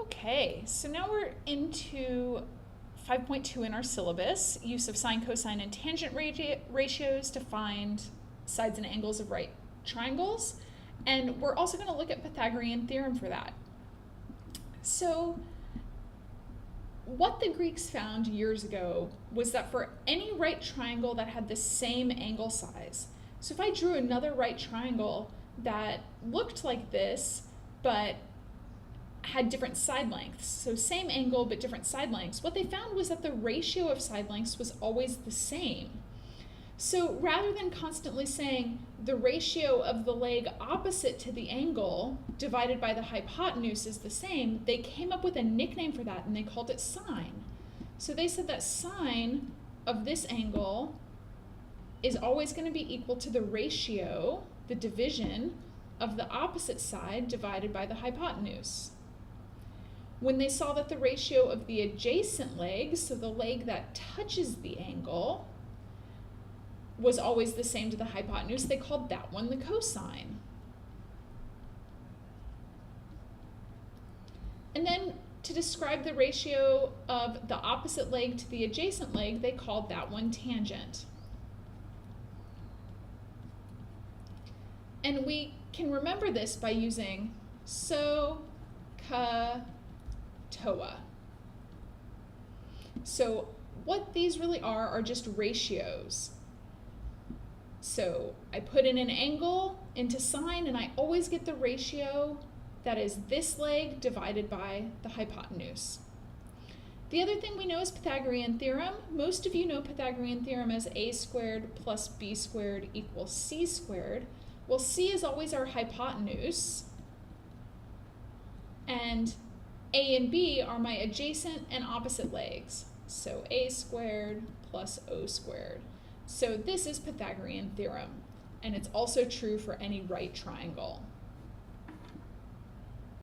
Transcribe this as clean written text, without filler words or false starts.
Okay, so now we're into 5.2 in our syllabus, use of sine, cosine, and tangent ratios to find sides and angles of right triangles. And we're also going to look at Pythagorean theorem for that. So what the Greeks found years ago was that for any right triangle that had the same angle size, so if I drew another right triangle that looked like this, but had different side lengths, so same angle but different side lengths, what they found was that the ratio of side lengths was always the same. So rather than constantly saying the ratio of the leg opposite to the angle divided by the hypotenuse is the same, they came up with a nickname for that and they called it sine. So they said that sine of this angle is always going to be equal to the ratio, the division, of the opposite side divided by the hypotenuse. When they saw that the ratio of the adjacent leg, so the leg that touches the angle, was always the same to the hypotenuse, they called that one the cosine. And then to describe the ratio of the opposite leg to the adjacent leg, they called that one tangent. And we can remember this by using SOH, CAH, TOA. So what these really are just ratios. So I put in an angle into sine and I always get the ratio that is this leg divided by the hypotenuse. The other thing we know is Pythagorean theorem. Most of you know Pythagorean theorem as a squared plus b squared equals c squared. Well, c is always our hypotenuse, and a and b are my adjacent and opposite legs. So a squared plus o squared. So this is Pythagorean theorem, and it's also true for any right triangle.